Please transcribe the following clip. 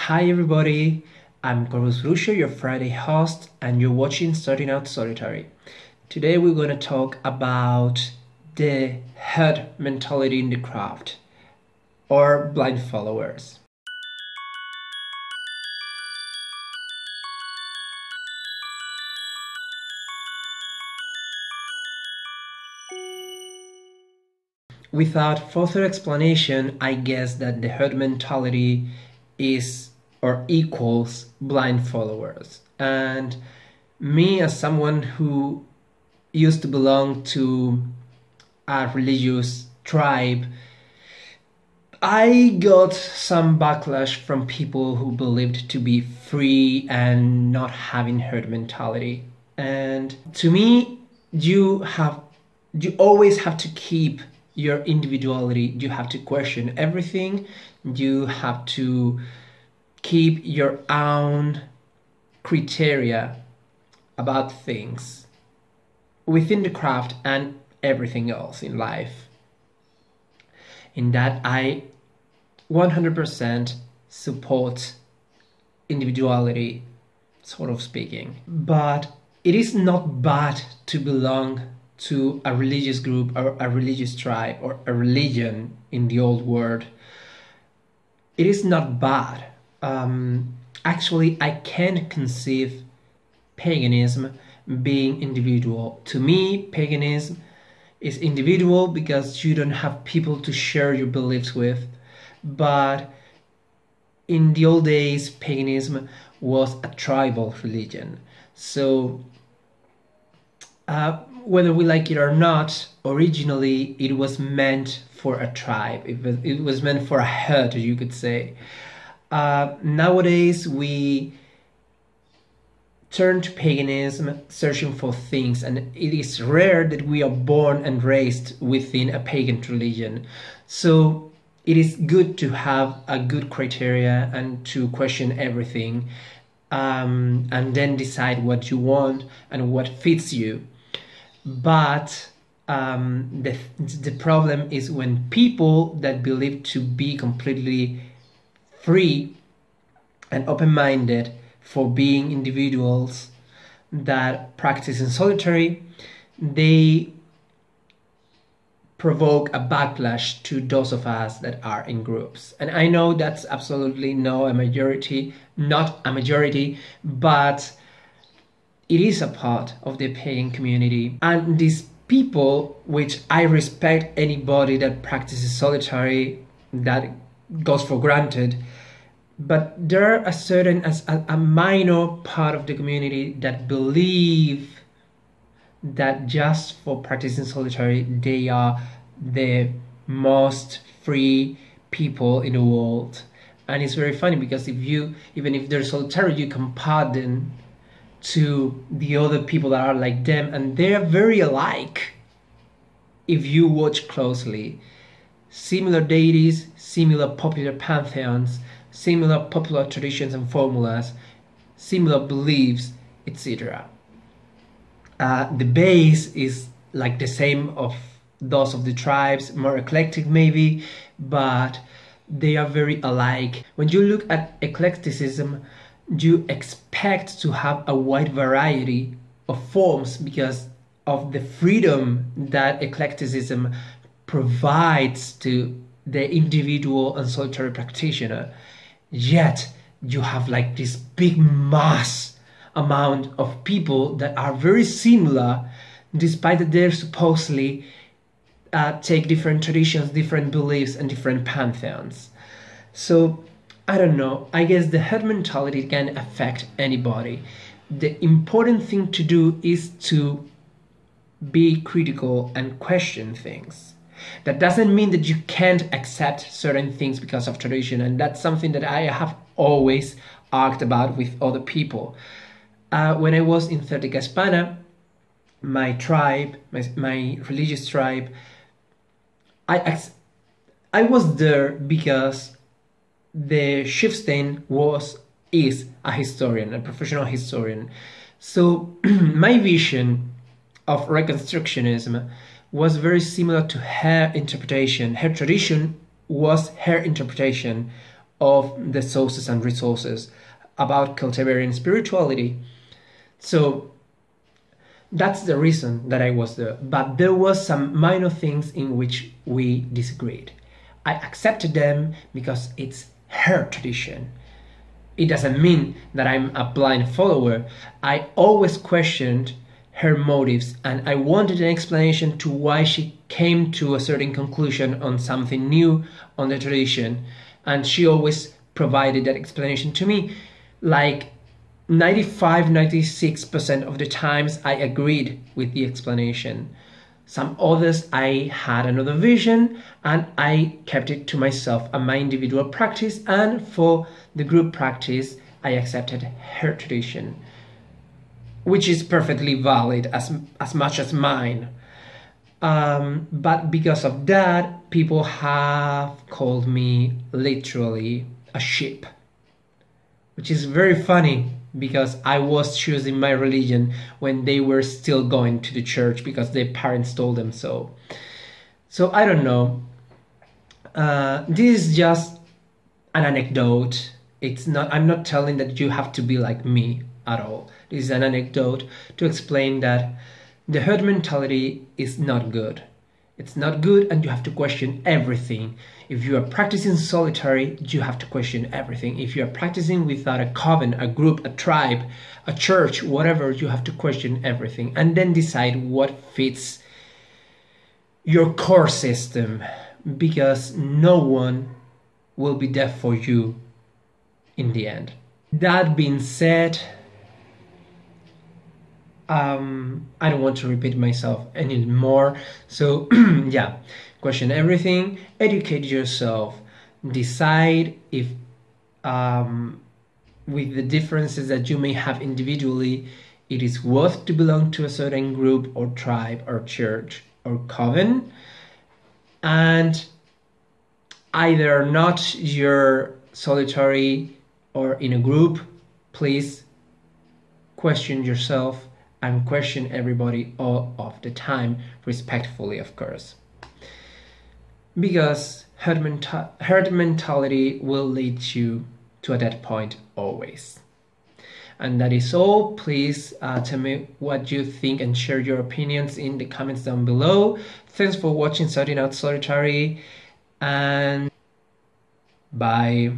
Hi everybody, I'm Corvus Bruxo, your Friday host, and you're watching Starting Out Solitary. Today we're going to talk about the herd mentality in the craft, or blind followers. Without further explanation, I guess that the herd mentality is or equals blind followers. And me, as someone who used to belong to a religious tribe, I got some backlash from people who believed to be free and not having herd mentality. And to me, you always have to keep your individuality. You have to question everything. You have to keep your own criteria about things within the craft and everything else in life. In that, I 100% support individuality, sort of speaking. But it is not bad to belong to a religious group or a religious tribe or a religion in the old world. It is not bad. Actually, I can't conceive paganism being individual. To me, paganism is individual because you don't have people to share your beliefs with. But in the old days, paganism was a tribal religion. So whether we like it or not, originally it was meant for a tribe. It was meant for a herd, you could say. Nowadays we turn to paganism searching for things, and it is rare that we are born and raised within a pagan religion. So it is good to have a good criteria and to question everything, and then decide what you want and what fits you. But the problem is when people that believe to be completely free and open-minded for being individuals that practice in solitary, they provoke a backlash to those of us that are in groups. And I know that's absolutely not a majority, but it is a part of the pagan community. And these people, which I respect anybody that practices solitary, that goes for granted, but there are a minor part of the community that believe that just for practicing solitary, they are the most free people in the world. And it's very funny because even if they're solitary, you compare them to the other people that are like them, and they're very alike if you watch closely. Similar deities, similar popular pantheons, similar popular traditions and formulas, similar beliefs, etc. The base is like the same of those of the tribes, more eclectic maybe, but they are very alike. When you look at eclecticism, you expect to have a wide variety of forms because of the freedom that eclecticism provides to the individual and solitary practitioner. Yet you have like this big mass amount of people that are very similar, despite that they're supposedly take different traditions, different beliefs, and different pantheons. So I don't know, I guess the herd mentality can affect anybody. The important thing to do is to be critical and question things. That doesn't mean that you can't accept certain things because of tradition, and that's something that I have always argued about with other people. When I was in Certica Hispana, my tribe, my religious tribe, I was there because the chieftain is a historian, a professional historian. So my vision of Reconstructionism was very similar to her interpretation. Her tradition was her interpretation of the sources and resources about Celtiberian spirituality. So that's the reason that I was there. But there was some minor things in which we disagreed. I accepted them because it's her tradition. It doesn't mean that I'm a blind follower. I always questioned her motives, and I wanted an explanation to why she came to a certain conclusion on something new on the tradition, and she always provided that explanation to me. Like 95-96% of the times I agreed with the explanation. Some others I had another vision and I kept it to myself and my individual practice, and for the group practice I accepted her tradition, which is perfectly valid as much as mine. But because of that, people have called me literally a sheep, which is very funny because I was choosing my religion when they were still going to the church because their parents told them so. So I don't know. This is just an anecdote. It's not. I'm not telling that you have to be like me at all. This is an anecdote to explain that the herd mentality is not good. It's not good, and you have to question everything. If you are practicing solitary, you have to question everything. If you are practicing without a coven, a group, a tribe, a church, whatever, you have to question everything and then decide what fits your core system, because no one will be there for you in the end. That being said, I don't want to repeat myself anymore. So yeah, question everything, educate yourself, decide if with the differences that you may have individually, it is worth to belong to a certain group or tribe or church or coven, and either not you're solitary or in a group, please question yourself and question everybody all of the time, respectfully, of course. Because herd mentality will lead you to a dead point always. And that is all. Please tell me what you think and share your opinions in the comments down below. Thanks for watching Starting Out Solitary, and bye.